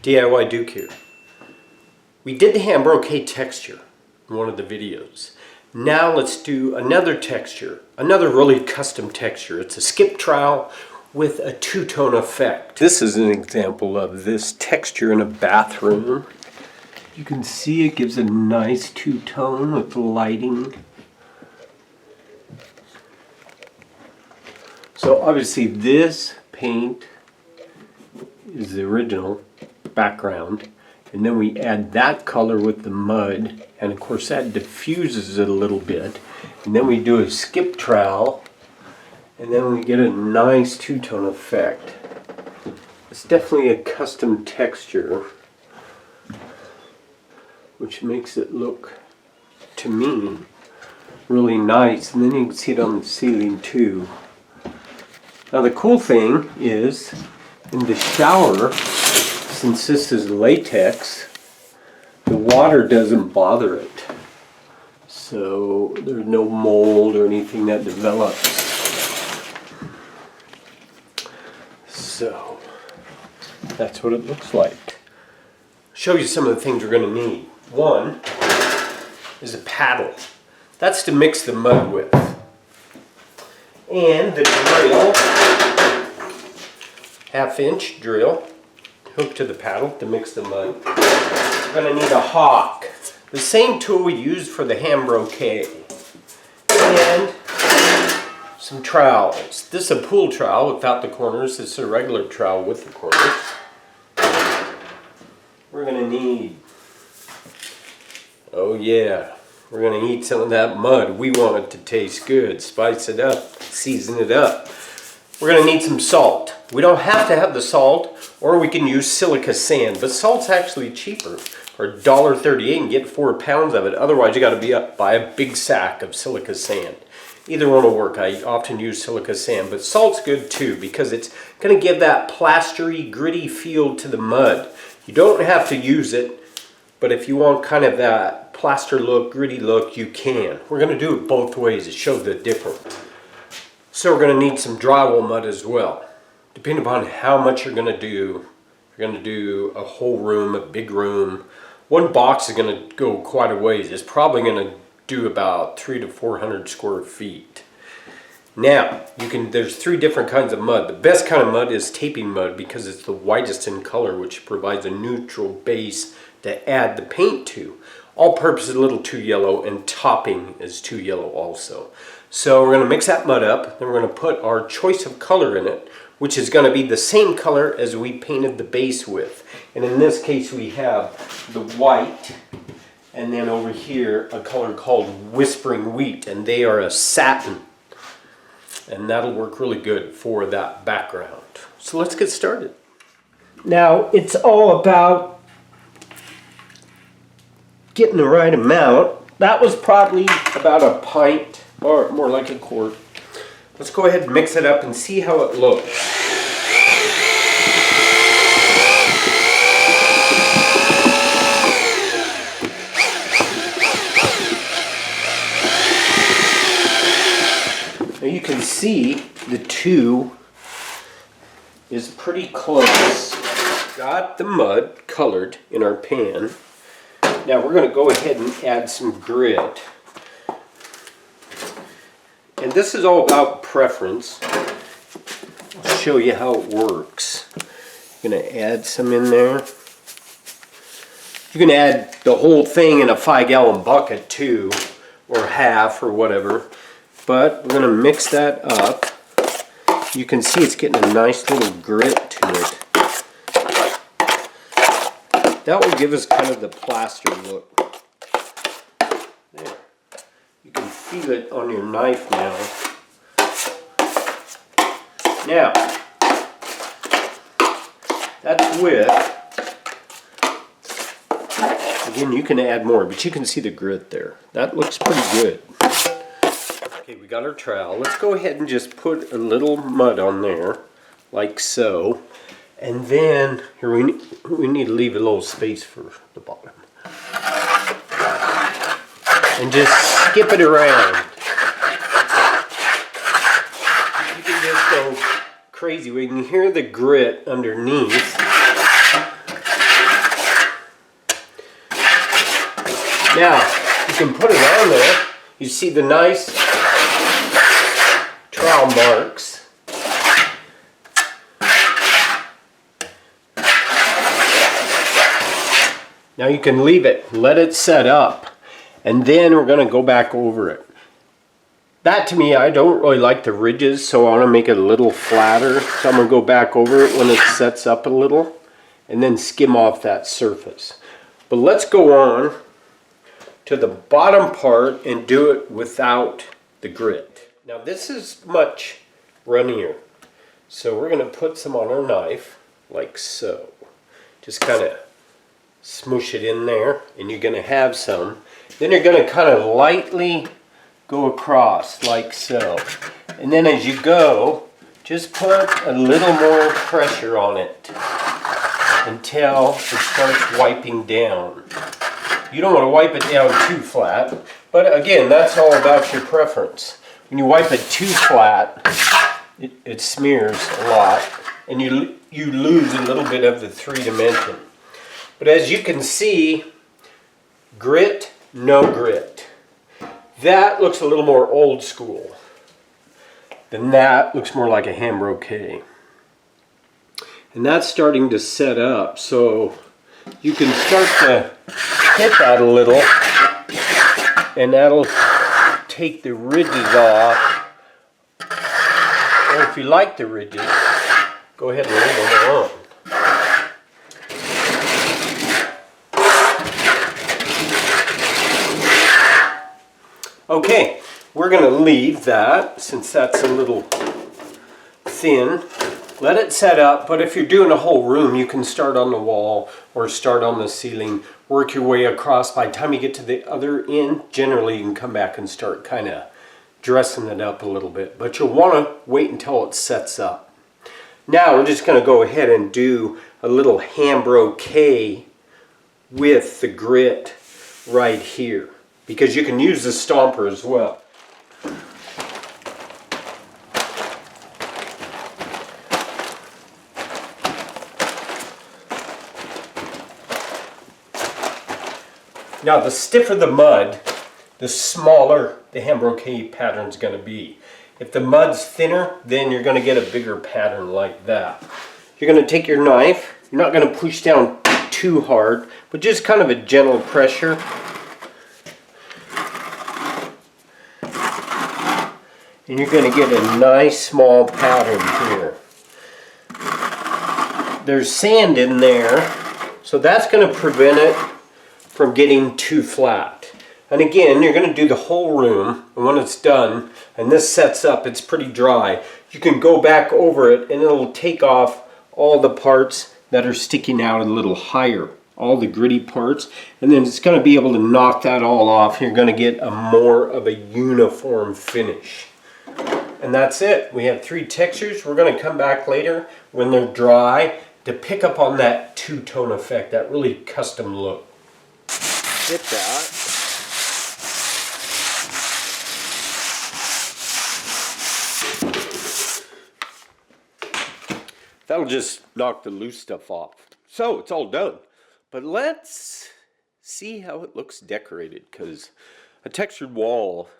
DIY Duke here. We did the hand broquet texture in one of the videos. Now let's do another texture, another really custom texture. It's a skip trowel with a two-tone effect. This is an example of this texture in a bathroom. You can see it gives a nice two-tone with lighting. So obviously this paint is the original background, and then we add that color with the mud, and of course that diffuses it a little bit, and then we do a skip trowel, and then we get a nice two-tone effect. It's definitely a custom texture, which makes it look, to me, really nice. And then you can see it on the ceiling too. Now the cool thing is, in the shower, since this is latex, the water doesn't bother it. So there's no mold or anything that develops. So that's what it looks like. Show you some of the things we're going to need. One is a paddle. That's to mix the mud with. And the drill, half-inch drill, hooked to the paddle to mix the mud. We're going to need a hawk, the same tool we used for the hand broquet, and some trowels. This is a pool trowel without the corners. This is a regular trowel with the corners. We're going to need, oh yeah, we're going to need some of that mud. We want it to taste good. Spice it up, season it up. We're going to need some salt. We don't have to have the salt, or we can use silica sand, but salt's actually cheaper, for $1.38 and get 4 pounds of it. Otherwise you got to buy a big sack of silica sand. Either one will work. I often use silica sand, but salt's good too because it's going to give that plastery, gritty feel to the mud. You don't have to use it, but if you want kind of that plaster look, gritty look, you can. We're going to do it both ways to show the difference. So we're going to need some drywall mud as well. Depending upon how much you're going to do, you're going to do a whole room, a big room. One box is going to go quite a ways. It's probably going to do about 300 to 400 square feet. Now, there's 3 different kinds of mud. The best kind of mud is taping mud because it's the whitest in color, which provides a neutral base to add the paint to. All-purpose is a little too yellow, and topping is too yellow also. So we're going to mix that mud up, then we're going to put our choice of color in it, which is going to be the same color as we painted the base with. And in this case we have the white, and then over here a color called Whispering Wheat, and they are a satin. And that'll work really good for that background. So let's get started. Now it's all about getting the right amount. That was probably about a pint, or more like a quart. Let's go ahead and mix it up and see how it looks. Now you can see the two is pretty close. Got the mud colored in our pan. Now we're going to go ahead and add some grit. And this is all about preference. I'll show you how it works. I'm going to add some in there. You can add the whole thing in a 5-gallon bucket too, or half or whatever. But we're going to mix that up. You can see it's getting a nice little grit to it. That will give us kind of the plaster look. There. You can feel it on your knife now. Now, that's with, again, you can add more, but you can see the grit there. That looks pretty good. Okay, we got our trowel. Let's go ahead and just put a little mud on there, like so. And then, here we need to leave a little space for the bottom. And just skip it around. You can just go crazy. We can hear the grit underneath. Now, you can put it on there. You see the nice trowel marks. Now you can leave it, let it set up, and then we're going to go back over it. That to me, I don't really like the ridges, so I want to make it a little flatter. So I'm going to go back over it when it sets up a little, and then skim off that surface. But let's go on to the bottom part and do it without the grit. Now this is much runnier. So we're going to put some on our knife, like so. Just kind of smoosh it in there, and you're going to have some. Then you're going to kind of lightly go across, like so. And then as you go, just put a little more pressure on it until it starts wiping down. You don't want to wipe it down too flat, but again, that's all about your preference. When you wipe it too flat, it smears a lot, and you lose a little bit of the 3-dimension. But as you can see, grit, no grit. That looks a little more old school. Then that looks more like a ham brocade. And that's starting to set up, so you can start to hit that a little, and that'll take the ridges off. Or if you like the ridges, go ahead and leave them alone. Okay, we're going to leave that, since that's a little thin. Let it set up, but if you're doing a whole room, you can start on the wall or start on the ceiling, work your way across. By the time you get to the other end, generally you can come back and start kind of dressing it up a little bit. But you'll want to wait until it sets up. Now we're just going to go ahead and do a little ham brocade with the grit right here, because you can use the stomper as well. Now the stiffer the mud, the smaller the ham brocade pattern is going to be. If the mud's thinner, then you're going to get a bigger pattern like that. You're going to take your knife, you're not going to push down too hard, but just kind of a gentle pressure. And you're going to get a nice small pattern here. There's sand in there, so that's going to prevent it from getting too flat. And again, you're going to do the whole room, and when it's done, and this sets up, it's pretty dry, you can go back over it and it'll take off all the parts that are sticking out a little higher, all the gritty parts, and then it's going to be able to knock that all off. You're going to get a more of a uniform finish. And that's it. We have 3 textures. We're going to come back later when they're dry to pick up on that two-tone effect, that really custom look. Hit that. That'll just knock the loose stuff off. So it's all done. But let's see how it looks decorated, because a textured wall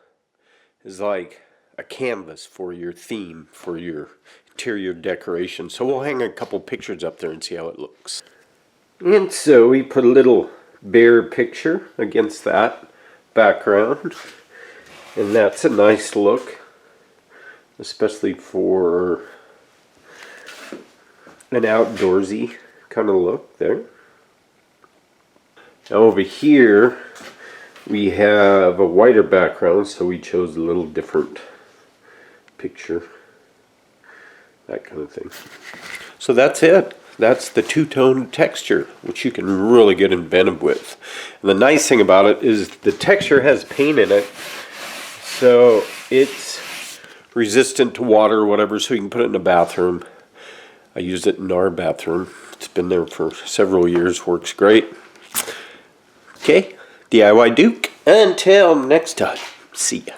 is like a canvas for your theme, for your interior decoration. So we'll hang a couple pictures up there and see how it looks. And so we put a little bear picture against that background, and that's a nice look, especially for an outdoorsy kind of look there. Now over here we have a whiter background, so we chose a little different picture, that kind of thing. So that's it. That's the two-tone texture, which you can really get inventive with. And the nice thing about it is the texture has paint in it, so it's resistant to water or whatever, so you can put it in a bathroom. I used it in our bathroom. It's been there for several years, works great. Okay, DIY Duke. Until next time, see ya.